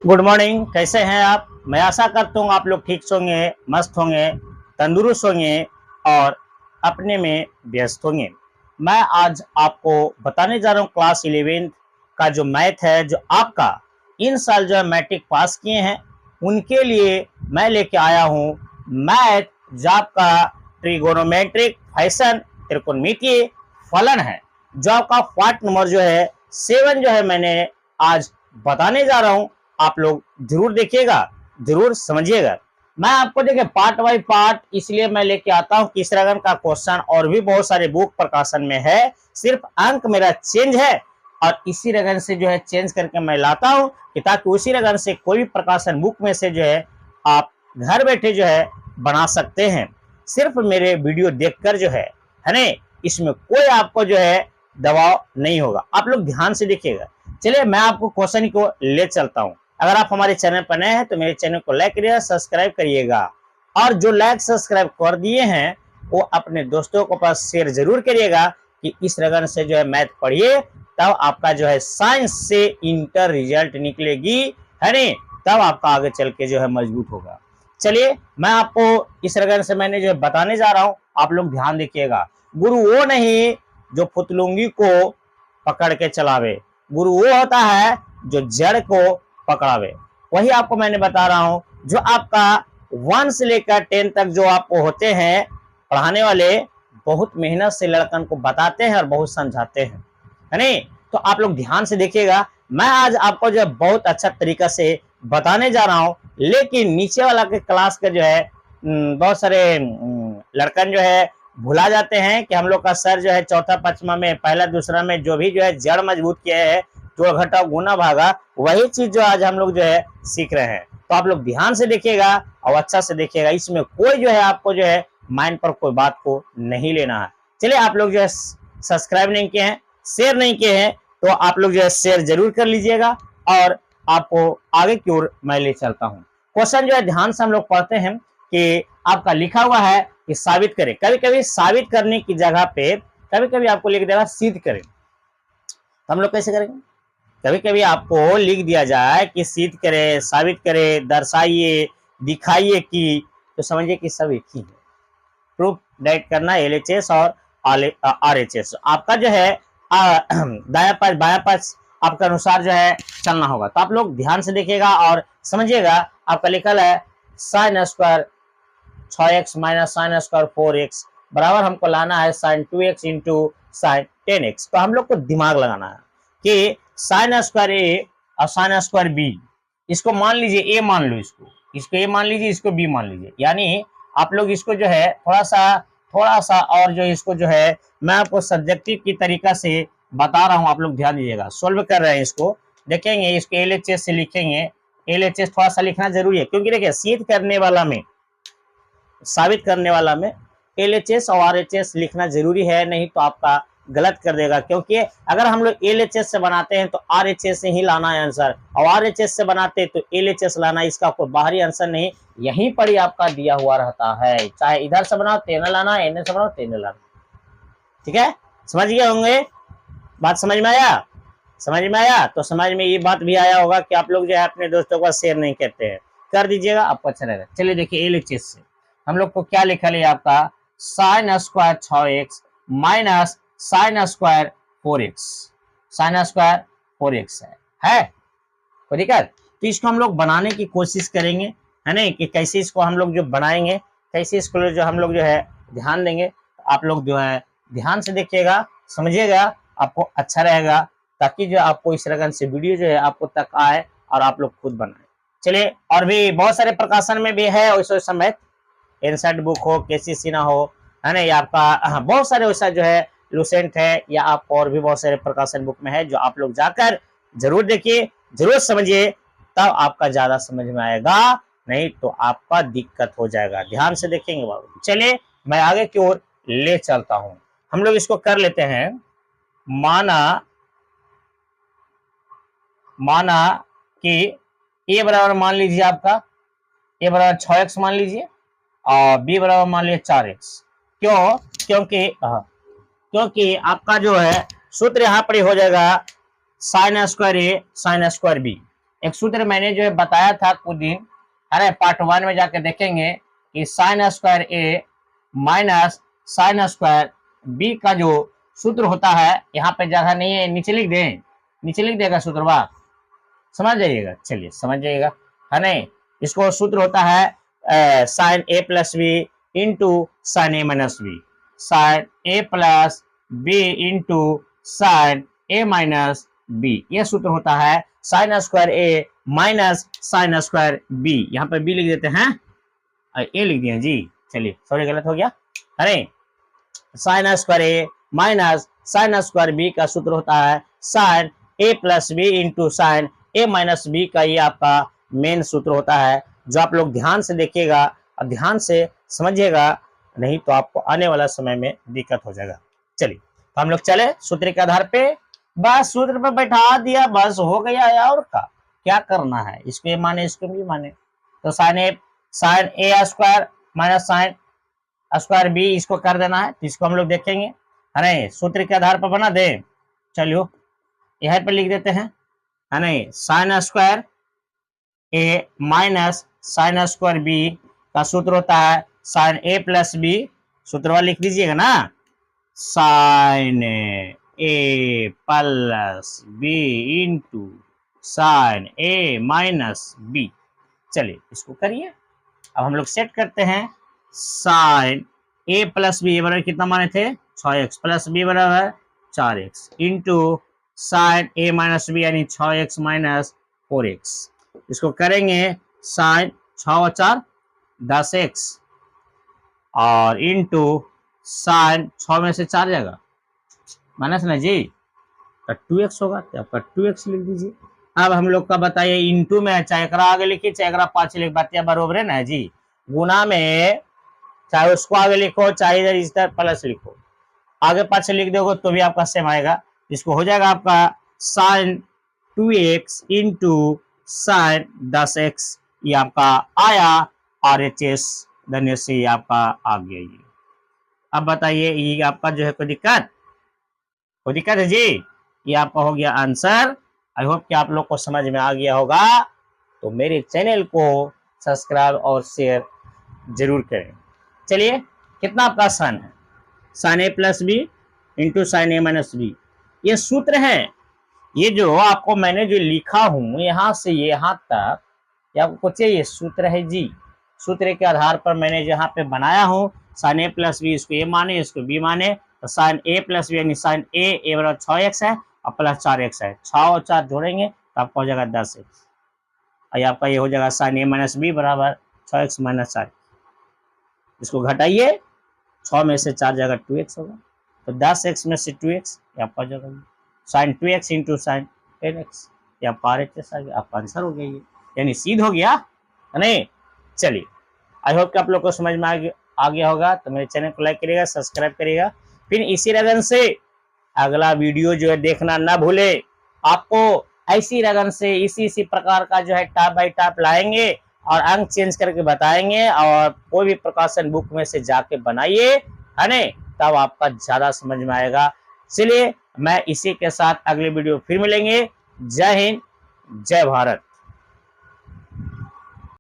Good morning. कैसे हैं आप? मैं आशा करता हूँ आप लोग ठीक होंगे, मस्त होंगे, तंदुरुस्त होंगे और अपने में व्यस्त होंगे। मैं आज आपको बताने जा रहा हूँ क्लास 11 का जो मैथ है, जो आपका इन साल जो है मैट्रिक पास किए हैं उनके लिए मैं लेके आया हूँ मैथ, जो आपका ट्रिगोनोमेट्रिक फैशन त्रिकोणमितीय फलन है, जो आपका पार्ट नंबर जो है 7 जो है मैंने आज बताने जा रहा हूँ। आप लोग जरूर देखिएगा, जरूर समझिएगा। मैं आपको देखिए पार्ट बाई पार्ट इसलिए मैं लेके आता हूँ कि इस रकम का क्वेश्चन और भी बहुत सारे बुक प्रकाशन में है, सिर्फ अंक मेरा चेंज है और इसी रकम से जो है चेंज करके मैं लाता हूँ कि ताकि उसी रकम से कोई भी प्रकाशन बुक में से जो है आप घर बैठे जो है बना सकते हैं, सिर्फ मेरे वीडियो देखकर जो है ना। इसमें कोई आपको जो है दबाव नहीं होगा, आप लोग ध्यान से देखिएगा। चलिए मैं आपको क्वेश्चन को ले चलता हूं। अगर आप हमारे चैनल पर नए हैं तो मेरे चैनल को लाइक करिएगा, सब्सक्राइब करिएगा और जो लाइक सब्सक्राइब कर दिए हैं वो अपने दोस्तों को पास शेयर जरूर करिएगा कि इस रगन से जो है मैथ पढ़िए, तब आपका जो है साइंस से इंटर रिजल्ट निकलेगी, है नहीं? तब आपका आगे चल के जो है मजबूत होगा। चलिए मैं आपको इस रगन से मैंने जो है बताने जा रहा हूं, आप लोग ध्यान देखिएगा। गुरु वो नहीं जो फुतलुंगी को पकड़ के चलावे, गुरु वो होता है जो जड़ को पकड़ावे। वही आपको मैंने बता रहा हूं, जो आपका 1 से लेकर 10 तक जो आपको होते हैं पढ़ाने वाले, बहुत मेहनत से लड़कन को बताते हैं और बहुत समझाते हैं, है नहीं? तो आप लोग ध्यान से देखिएगा। मैं आज आपको जो है बहुत अच्छा तरीका से बताने जा रहा हूं, लेकिन नीचे वाला के क्लास के जो है बहुत सारे लड़कन जो है भुला जाते हैं कि हम लोग का सर जो है चौथा पांचवा में पहला दूसरा में जो भी जो है जड़ मजबूत किया है, जो घटा गुना भागा, वही चीज जो आज हम लोग जो है सीख रहे हैं। तो आप लोग ध्यान से देखिएगा और अच्छा से देखिएगा, इसमें कोई जो है आपको जो है माइंड पर कोई बात को नहीं लेना है। चलिए आप लोग जो है सब्सक्राइब नहीं किए हैं, शेयर नहीं किए हैं, तो आप लोग जो है शेयर जरूर कर लीजिएगा और आपको आगे की ओर मैं ले चलता हूँ। क्वेश्चन जो है ध्यान से हम लोग पढ़ते हैं कि आपका लिखा हुआ है कि साबित करें। कभी कभी साबित करने की जगह पे कभी कभी आपको लिख देगा सिद्ध करें, तो हम लोग कैसे करेंगे? कभी कभी आपको लिख दिया जाए कि सिद्ध करे, साबित करे, दर्शाइए, दिखाइए कि, तो समझिए कि सब एक ही है। प्रूफ डायरेक्ट करना एलएचएस और आरएचएस, आपका जो है दाया पास बाया पास आपका अनुसार जो है चलना होगा। तो आप लोग ध्यान से देखिएगा और समझिएगा। आपका लिखल है sine square 6x minus sine square 4x बराबर हमको लाना है sign 2x into sine 10x। तो हम लोग को दिमाग लगाना है कि साइन स्क्वायर ए और साइन स्क्वायर बी, इसको मान लीजिए ए मान लो, इसको ए मान लीजिए, इसको बी मान लीजिए। यानी आप लोग इसको जो है थोड़ा सा और जो इसको जो है मैं आपको सब्जेक्टिव की तरीका से बता रहा हूँ, आप लोग ध्यान दीजिएगा। सोल्व कर रहे हैं, इसको देखेंगे, इसको एलएचएस से लिखेंगे। एलएचएस थोड़ा सा लिखना जरूरी है, क्योंकि देखिए सिद्ध करने वाला में, साबित करने वाला में एलएचएस और आरएचएस लिखना जरूरी है, नहीं तो आपका गलत कर देगा। क्योंकि अगर हम लोग एलएचएस से बनाते हैं तो आरएचएस से ही लाना है आंसर, और आरएचएस से बनाते हैं तो एलएचएस लाना, इसका कोई बाहरी आंसर नहीं, यहीं पर ही आपका दिया हुआ रहता है। चाहे इधर से बनाओ तेना लाना, इधर से बनाओ तेना लाना। ठीक है, समझ गए होंगे? बात समझ में आया? समझ में आया? तो समझ में ये बात भी आया होगा कि आप लोग जो है अपने दोस्तों का शेयर नहीं करते हैं, कर दीजिएगा, आपको अच्छा रहेगा। चलिए देखिए एलएचएस से हम लोग को क्या लिखा है, आपका sine square 6x minus sine square 4x, sine square 4x है कोई दिक्कत? तो इसको हम लोग बनाने की कोशिश करेंगे, है ना, कि कैसे इसको हम लोग जो बनाएंगे, कैसे इसको जो हम लोग जो है ध्यान देंगे। आप लोग जो है ध्यान से देखिएगा, समझिएगा, आपको अच्छा रहेगा, ताकि जो आपको इस रकम से वीडियो जो है आपको तक आए और आप लोग खुद बनाए। चलिए, और भी बहुत सारे प्रकाशन में भी है वैसे समय, एनसेट बुक हो, केसी सिन्हा हो, है ना, या आपका बहुत सारे वैसा जो है लुसेंट है, या आपको और भी बहुत सारे प्रकाशन बुक में है, जो आप लोग जाकर जरूर देखिए, जरूर समझिए, तब आपका ज्यादा समझ में आएगा, नहीं तो आपका दिक्कत हो जाएगा। ध्यान से देखेंगे बाबू। चलिए मैं आगे की ओर ले चलता हूं, हम लोग इसको कर लेते हैं। माना कि ए बराबर मान लीजिए आपका, ए बराबर 6x मान लीजिए और बी बराबर मान लीजिए 4x। क्यों? क्योंकि आपका जो है सूत्र यहाँ पर हो जाएगा साइन स्क्वायर ए साइन स्क्वायर बी। एक सूत्र मैंने जो है बताया था कुछ दिन, है ना, पार्ट 1 में जाके देखेंगे कि साइन स्क्वायर ए माइनस साइन स्क्वायर बी का जो सूत्र होता है, यहाँ पे जगह नहीं है, नीचे लिख दें, नीचे लिख देगा सूत्र, वाह समझ जाइएगा, चलिए समझ जाइएगा, है नहीं। इसको सूत्र होता है साइन ए प्लस बी इंटू साइन ए माइनस बी, साइन ए प्लस बी इंटू साइन ए माइनस बी, ये सूत्र होता है साइन स्क्वायर ए माइनस साइन स्क्वायर बी। यहाँ पे बी लिख देते हैं, ए लिख दिए जी, चलिए सॉरी गलत हो गया, अरे साइन स्क्वायर ए माइनस साइन स्क्वायर बी का सूत्र होता है साइन ए प्लस बी इंटू साइन ए माइनस बी का, ये आपका मेन सूत्र होता है, जो आप लोग ध्यान से देखिएगा और ध्यान से समझिएगा, नहीं तो आपको आने वाला समय में दिक्कत हो जाएगा। चलिए तो हम लोग चले सूत्र के आधार पे, बस सूत्र पे बैठा दिया, बस हो गया, और क्या करना है, इसको ये माने इसको भी माने, तो sine A square minus sine square B इसको कर देना है, तो इसको हम लोग देखेंगे, अरे सूत्र के आधार पर बना दे, चलियो यह पे लिख देते हैं, है नहीं, साइन स्क्वायर ए माइनस साइन स्क्वायर बी का सूत्र होता है साइन ए प्लस बी, सूत्र वाला लिख दीजिएगा ना, साइन ए प्लस बी इंटू साइन ए माइनस बी। चलिए इसको करिए, अब हम लोग सेट करते हैं, साइन ए प्लस बी बराबर कितना माने थे 6x प्लस बी बराबर 4x इंटू साइन ए माइनस बी यानी 6x माइनस 4x, इसको करेंगे साइन 6 और 4 10x और इंटू साइन 6 में से 4 जाएगा माइनस ना जी, तो 2x होगा, तो आपका 2x लिख दीजिए। अब हम लोग का बताइए इंटू में, चाहे एकरा आगे लिखिए चाहे एकरा पाछे लिख, बात बरोबर है ना जी, गुना में चाहे उसको आगे लिखो चाहे इधर इस तरह प्लस लिखो, आगे पाछे लिख दोगे तो भी आपका सेम आएगा, इसको हो जाएगा आपका sign 2x into sine 10x, ये आपका आया RHS, धन्य से आपका आ गया ये। अब बताइए ये आपका जो है कोई दिक्कत है जी, ये आपका हो गया आंसर। आई होप कि आप लोग को समझ में आ गया होगा, तो मेरे चैनल को सब्सक्राइब और शेयर जरूर करें। चलिए कितना आपका आसान है, साइन ए प्लस बी इंटू साइन ए माइनस बी, ये सूत्र है, ये जो आपको मैंने जो लिखा हूं यहाँ से यहाँ तक, ये आपको कुछ ये सूत्र है जी, सूत्र के आधार पर मैंने जहाँ पे बनाया हूँ, साइन ए प्लस बी इसको ए माने इसको बी माने, तो साइन ए प्लस बी यानी साइन ए बराबर 6x है और प्लस 4x है, 6 और 4 जोड़ेंगे तो आपका हो जाएगा 10x, और आपका ये हो जाएगा साइन ए माइनस बी बराबर 6x माइनस 4, इसको घटाइए 6 में से 4 जाएगा 2x होगा, तो 10x में से 2x ये आपका हो जाएगा sign 2x into sine 10x, ये आपका RHS आ गया, आपका आंसर हो गया ये, यानी सीध हो गया है नहीं। चलिए आई होप कि आप लोग को समझ में आ गया होगा, तो मेरे चैनल को लाइक करिएगा, सब्सक्राइब करिएगा, फिर इसी लगन से अगला वीडियो जो है देखना ना भूले, आपको ऐसी लगन से इसी प्रकार का जो है टॉप बाई टॉप लाएंगे और अंक चेंज करके बताएंगे, और कोई भी प्रकाशन बुक में से जाके बनाइए, है नहीं, तब आपका ज्यादा समझ में आएगा। चलिए मैं इसी के साथ अगले वीडियो फिर मिलेंगे। जय हिंद, जय भारत।